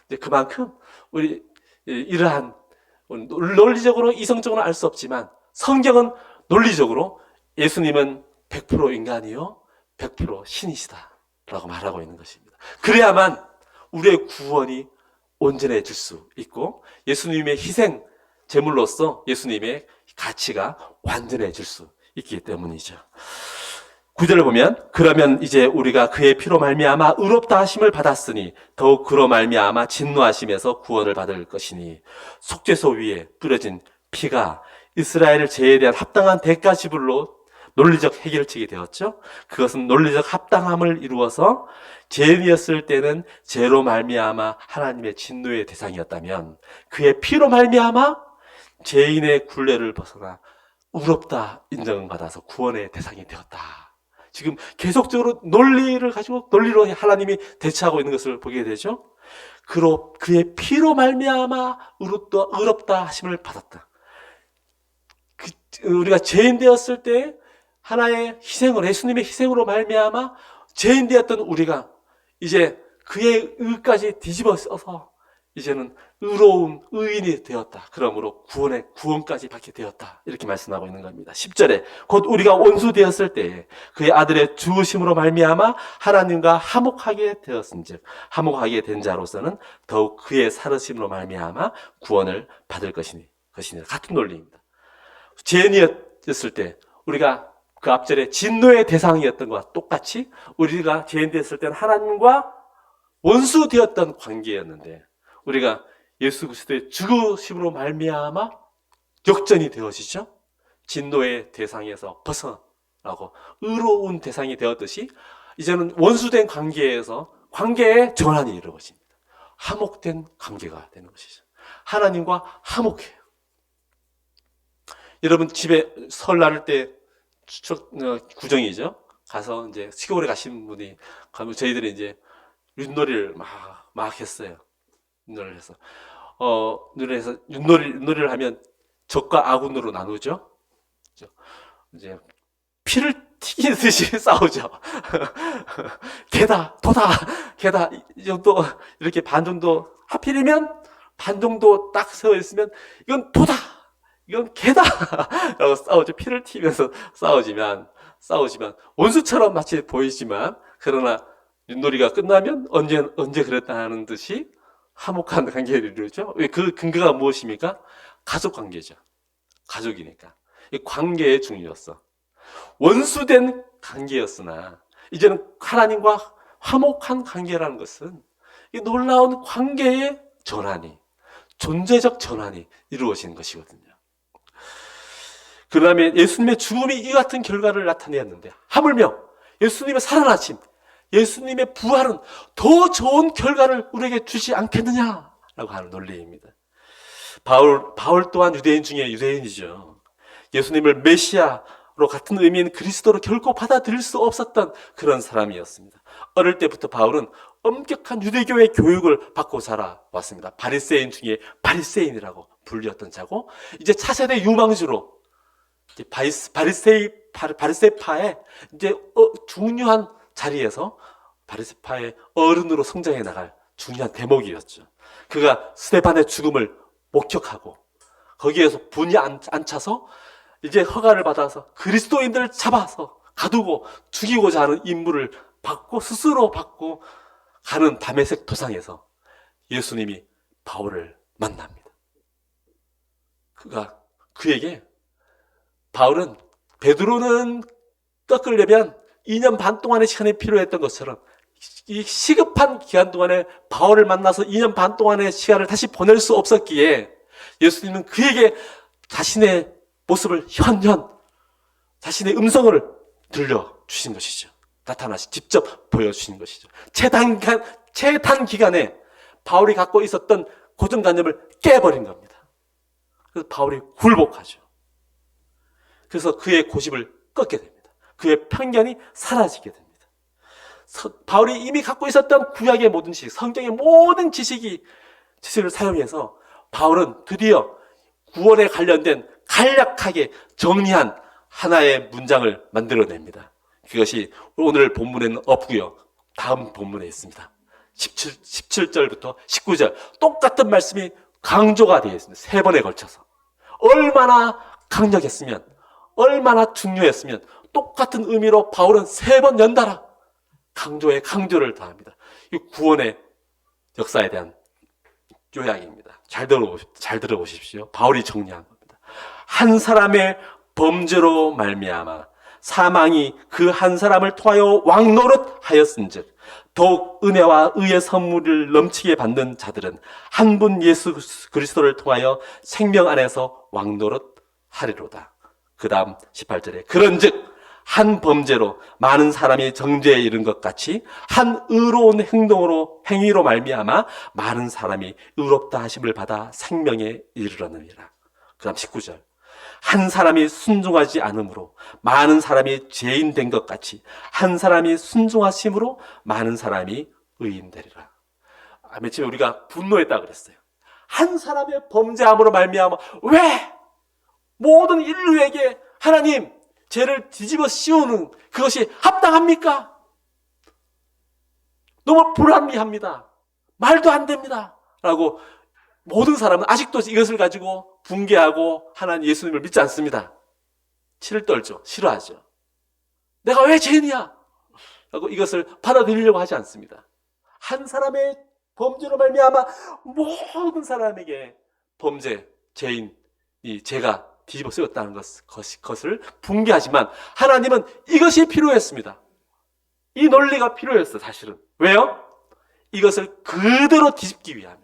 근데 그만큼 우리 이러한 논리적으로 이성적으로 알 수 없지만 성경은 논리적으로 예수님은 100% 인간이요 100% 신이시다라고 말하고 있는 것입니다. 그래야만 우리의 구원이 온전해질 수 있고 예수님의 희생 제물로서 예수님의 가치가 완전해질 수 있기 때문이죠. 9절을 보면 그러면 이제 우리가 그의 피로 말미암아 의롭다 하심을 받았으니 더욱 그로 말미암아 진노하심에서 구원을 받을 것이니 속죄소 위에 뿌려진 피가 이스라엘을 죄에 대한 합당한 대가 지불로 논리적 해결책이 되었죠. 그것은 논리적 합당함을 이루어서 죄인이었을 때는 죄로 말미암아 하나님의 진노의 대상이었다면 그의 피로 말미암아 죄인의 굴레를 벗어나 의롭다 인정을 받아서 구원의 대상이 되었다. 지금 계속적으로 논리를 가지고 논리로 하나님이 대처하고 있는 것을 보게 되죠. 그의 피로 말미암아 의롭다 하심을 받았다. 우리가 죄인 되었을 때 하나의 희생을 예수님의 희생으로 말미암아 죄인 되었던 우리가 이제 그의 의까지 뒤집어 써서 이제는 의로운 의인이 되었다. 그러므로 구원까지 받게 되었다. 이렇게 말씀하고 있는 겁니다. 10절에 곧 우리가 원수 되었을 때 그의 아들의 죽으심으로 말미암아 하나님과 화목하게 되었은즉 화목하게 된 자로서는 더욱 그의 살으심으로 말미암아 구원을 받을 것이니 같은 논리입니다. 죄인이었을 때 우리가 그 앞절에 진노의 대상이었던 것과 똑같이 우리가 죄인 되었을 때는 하나님과 원수 되었던 관계였는데 우리가 예수 그리스도의 죽으심으로 말미암아 역전이 되어지죠. 진노의 대상에서 벗어나고 의로운 대상이 되었듯이 이제는 원수된 관계에서 관계의 전환이 이루어집니다. 화목된 관계가 되는 것이죠. 하나님과 화목해요. 여러분 집에 설 나를 때 추석 구정이죠. 가서 이제 시골에 가신 분이 가면 저희들이 이제 윷놀이를 막 했어요. 윷놀이를 해서 윷놀이를 하면 적과 아군으로 나누죠. 이제 피를 튀기듯이 싸우죠. 개다, 도다, 개다 이 정도 이렇게 반 정도 하필이면 반 정도 딱 세워 있으면 이건 도다, 이건 개다 라고 싸우죠. 피를 튀면서 싸우지만 원수처럼 마치 보이지만 그러나 윷놀이가 끝나면 언제 그랬다는 듯이 화목한 관계를 이루죠. 그 근거가 무엇입니까? 가족 관계죠. 가족이니까. 이 관계의 중요성. 원수된 관계였으나 이제는 하나님과 화목한 관계라는 것은 이 놀라운 관계의 전환이, 존재적 전환이 이루어지는 것이거든요. 그 다음에 예수님의 죽음이 이 같은 결과를 나타내었는데 하물며 예수님의 살아나심, 예수님의 부활은 더 좋은 결과를 우리에게 주지 않겠느냐라고 하는 논리입니다. 바울 또한 유대인 중에 유대인이죠. 예수님을 메시아로 같은 의미인 그리스도로 결코 받아들일 수 없었던 그런 사람이었습니다. 어릴 때부터 바울은 엄격한 유대교의 교육을 받고 자라왔습니다. 바리새인 중에 바리새인이라고 불렸던 자고 이제 차세대 유망주로 바리새파의 이제 중요한 자리에서 바리새파의 어른으로 성장해 나갈 중요한 대목이었죠. 그가 스데반의 죽음을 목격하고 거기에서 분이 안 차서 이제 허가를 받아서 그리스도인들을 잡아서 가두고 죽이고자 하는 임무를 받고 스스로 받고 가는 다메섹 도상에서 예수님이 바울을 만납니다. 그에게 바울은 베드로는 꺾으려면 2년 반 동안의 시간이 필요했던 것처럼 이 시급한 기간 동안에 바울을 만나서 2년 반 동안의 시간을 다시 보낼 수 없었기에 예수님은 그에게 자신의 모습을 자신의 음성을 들려주신 것이죠. 직접 보여주신 것이죠. 최단기간에 바울이 갖고 있었던 고정관념을 깨버린 겁니다. 그래서 바울이 굴복하죠. 그래서 그의 고집을 꺾게 됩니다. 그의 편견이 사라지게 됩니다. 바울이 이미 갖고 있었던 구약의 모든 지식, 성경의 모든 지식을 사용해서 바울은 드디어 구원에 관련된 간략하게 정리한 하나의 문장을 만들어냅니다. 그것이 오늘 본문에는 없고요. 다음 본문에 있습니다. 17절부터 19절 똑같은 말씀이 강조가 되어 있습니다. 3번에 걸쳐서. 얼마나 강력했으면, 얼마나 중요했으면 똑같은 의미로 바울은 3번 연달아 강조에 강조를 더합니다. 이 구원의 역사에 대한 요약입니다. 잘 들어보십시오. 바울이 정리한 겁니다. 한 사람의 범죄로 말미암아 사망이 그 한 사람을 통하여 왕노릇하였은즉 더욱 은혜와 의의 선물을 넘치게 받는 자들은 한 분 예수 그리스도를 통하여 생명 안에서 왕노릇하리로다. 그 다음 18절에 그런즉 한 범죄로 많은 사람이 정죄에 이른 것 같이 한 의로운 행위로 말미암아 많은 사람이 의롭다 하심을 받아 생명에 이르러느니라. 그 다음 19절 한 사람이 순종하지 않음으로 많은 사람이 죄인 된 것 같이 한 사람이 순종하심으로 많은 사람이 의인 되리라. 맨 처음에 우리가 분노했다 그랬어요. 한 사람의 범죄함으로 말미암아 왜 모든 인류에게 하나님 죄를 뒤집어 씌우는 그것이 합당합니까? 너무 불합리합니다. 말도 안 됩니다. 라고 모든 사람은 아직도 이것을 가지고 붕괴하고 하나님 예수님을 믿지 않습니다. 치를 떨죠. 싫어하죠. 내가 왜 죄인이야? 라고 이것을 받아들이려고 하지 않습니다. 한 사람의 범죄로 말미암아 모든 사람에게 죄인, 이 죄가 뒤집어 쓰였다는 것을 붕괴하지만 하나님은 이것이 필요했습니다. 이 논리가 필요했어, 사실은. 왜요? 이것을 그대로 뒤집기 위함이에요.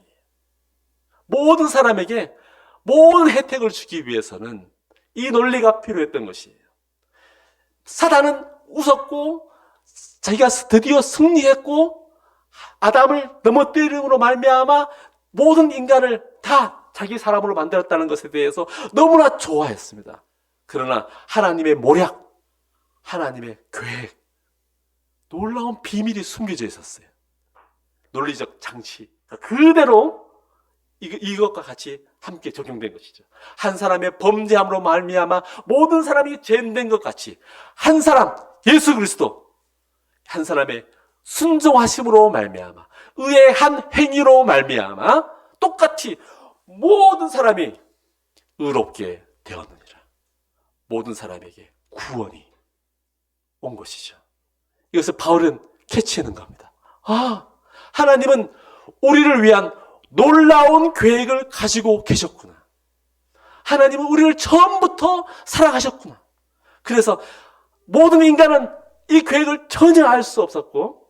모든 사람에게 모든 혜택을 주기 위해서는 이 논리가 필요했던 것이에요. 사단은 웃었고 자기가 드디어 승리했고 아담을 넘어뜨림으로 말미암아 모든 인간을 다 자기 사람으로 만들었다는 것에 대해서 너무나 좋아했습니다. 그러나 하나님의 모략, 하나님의 계획, 놀라운 비밀이 숨겨져 있었어요. 논리적 장치, 그대로 이것과 같이 함께 적용된 것이죠. 한 사람의 범죄함으로 말미암아 모든 사람이 죄인된 것 같이 한 사람, 예수 그리스도, 한 사람의 순종하심으로 말미암아 의의 한 행위로 말미암아 똑같이 모든 사람이 의롭게 되었느니라. 모든 사람에게 구원이 온 것이죠. 이것을 바울은 캐치하는 겁니다. 하나님은 우리를 위한 놀라운 계획을 가지고 계셨구나. 하나님은 우리를 처음부터 사랑하셨구나. 그래서 모든 인간은 이 계획을 전혀 알 수 없었고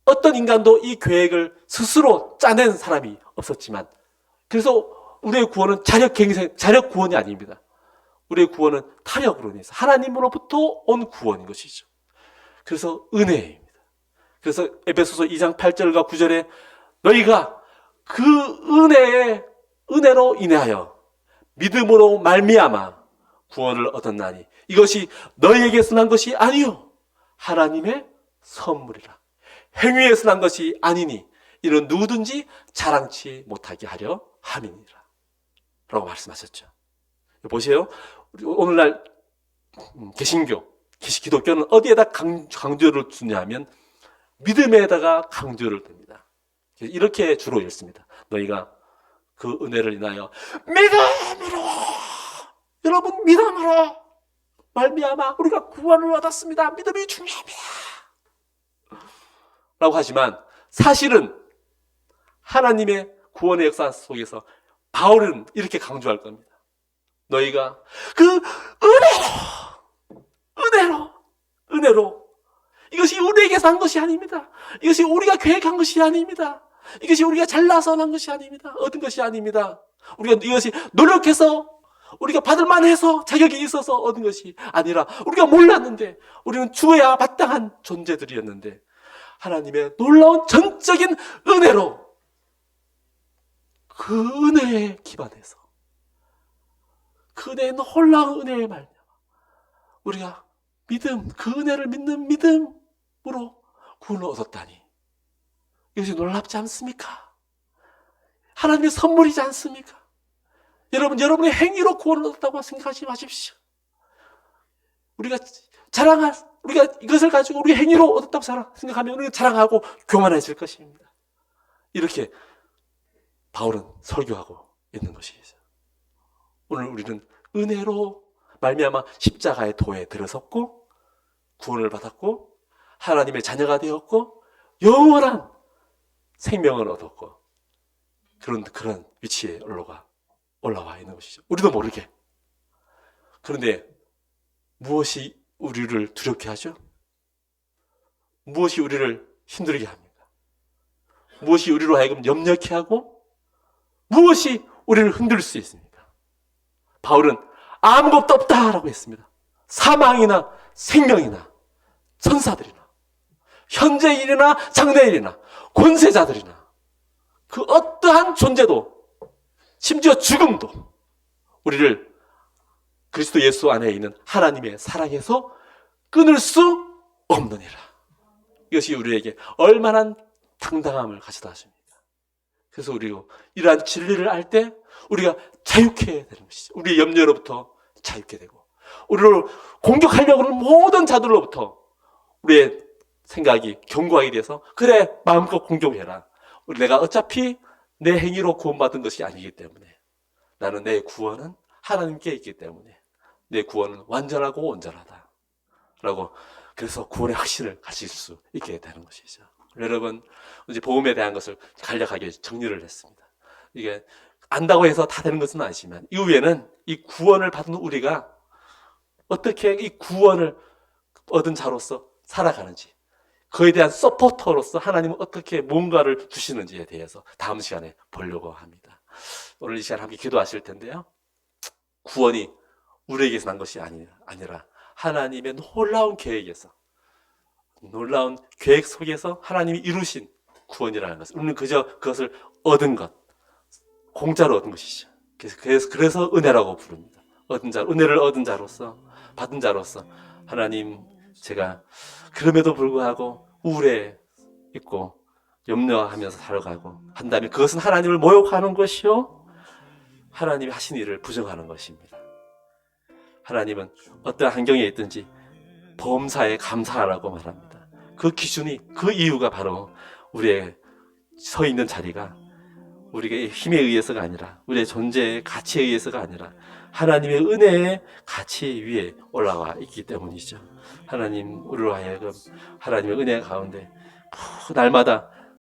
어떤 인간도 이 계획을 스스로 짜낸 사람이 없었지만 그래서 우리의 구원은 자력 구원이 아닙니다. 우리의 구원은 타력으로 인해서 하나님으로부터 온 구원인 것이죠. 그래서 은혜입니다. 그래서 에베소서 2장 8절과 9절에 너희가 그 은혜로 인하여 믿음으로 말미암아 구원을 얻었나니 이것이 너희에게서 난 것이 아니요 하나님의 선물이라. 행위에서 난 것이 아니니 이는 누구든지 자랑치 못하게 하려 함이니라 라고 말씀하셨죠. 보세요. 오늘날 기독교는 어디에다 강조를 두냐 하면 믿음에다가 강조를 둡니다. 이렇게 주로 읽습니다. 너희가 그 은혜를 인하여 믿음으로 여러분 믿음으로 말미암아 우리가 구원을 얻었습니다. 믿음이 중요합니다. 라고 하지만 사실은 하나님의 구원의 역사 속에서 바울은 이렇게 강조할 겁니다. 너희가 그 은혜로 이것이 우리에게서 한 것이 아닙니다. 이것이 우리가 계획한 것이 아닙니다. 이것이 우리가 잘나서 한 것이 아닙니다. 얻은 것이 아닙니다. 우리가 이것이 노력해서 우리가 받을 만해서 자격이 있어서 얻은 것이 아니라 우리가 몰랐는데 우리는 주어야 마땅한 존재들이었는데 하나님의 놀라운 전적인 은혜로 그 은혜에 기반해서 그 은혜의 놀라운 은혜의 말미암아 우리가 그 은혜를 믿는 믿음으로 구원을 얻었다니 이것이 놀랍지 않습니까? 하나님의 선물이지 않습니까? 여러분의 행위로 구원을 얻었다고 생각하지 마십시오. 우리가 이것을 가지고 우리 행위로 얻었다고 생각하면 우리가 자랑하고 교만해질 것입니다. 이렇게 바울은 설교하고 있는 것이죠. 오늘 우리는 은혜로 말미암아 십자가의 도에 들어섰고 구원을 받았고 하나님의 자녀가 되었고 영원한 생명을 얻었고 그런 위치에 올라와 있는 것이죠. 우리도 모르게. 그런데 무엇이 우리를 두렵게 하죠? 무엇이 우리를 힘들게 합니까? 무엇이 우리로 하여금 염려케 하고 무엇이 우리를 흔들 수 있습니까? 바울은 아무것도 없다라고 했습니다. 사망이나 생명이나 천사들이나 현재일이나 장래일이나 권세자들이나 그 어떠한 존재도 심지어 죽음도 우리를 그리스도 예수 안에 있는 하나님의 사랑에서 끊을 수 없느니라. 이것이 우리에게 얼마나 당당함을 가져다 줍니까? 그래서 우리가 이러한 진리를 알 때 우리가 자유케 되는 것이죠. 우리의 염려로부터 자유케 되고 우리를 공격하려고 하는 모든 자들로부터 우리의 생각이 견고하게 돼서 그래 마음껏 공격해라. 내가 어차피 내 행위로 구원받은 것이 아니기 때문에 나는 내 구원은 하나님께 있기 때문에 내 구원은 완전하고 온전하다 라고 그래서 구원의 확신을 가질 수 있게 되는 것이죠. 여러분 이제 복음에 대한 것을 간략하게 정리를 했습니다. 이게 안다고 해서 다 되는 것은 아니지만 이후에는 이 구원을 받은 우리가 어떻게 이 구원을 얻은 자로서 살아가는지 그에 대한 서포터로서 하나님은 어떻게 뭔가를 주시는지에 대해서 다음 시간에 보려고 합니다. 오늘 이 시간 함께 기도하실 텐데요. 구원이 우리에게서 난 것이 아니라 하나님의 놀라운 계획에서 놀라운 계획 속에서 하나님이 이루신 구원이라는 것을 우리는 그저 그것을 얻은 것 공짜로 얻은 것이죠. 그래서 은혜라고 부릅니다. 은혜를 얻은 자로서 받은 자로서 하나님 제가 그럼에도 불구하고 우울해 있고 염려하면서 살아가고 한다면 그것은 하나님을 모욕하는 것이요 하나님이 하신 일을 부정하는 것입니다. 하나님은 어떠한 환경에 있든지 범사에 감사하라고 말합니다. 그 기준이 그 이유가 바로 우리의 서 있는 자리가 우리의 힘에 의해서가 아니라 우리의 존재의 가치에 의해서가 아니라 하나님의 은혜의 가치 위에 올라와 있기 때문이죠. 하나님 우리로 하여금 하나님의 은혜 가운데 날마다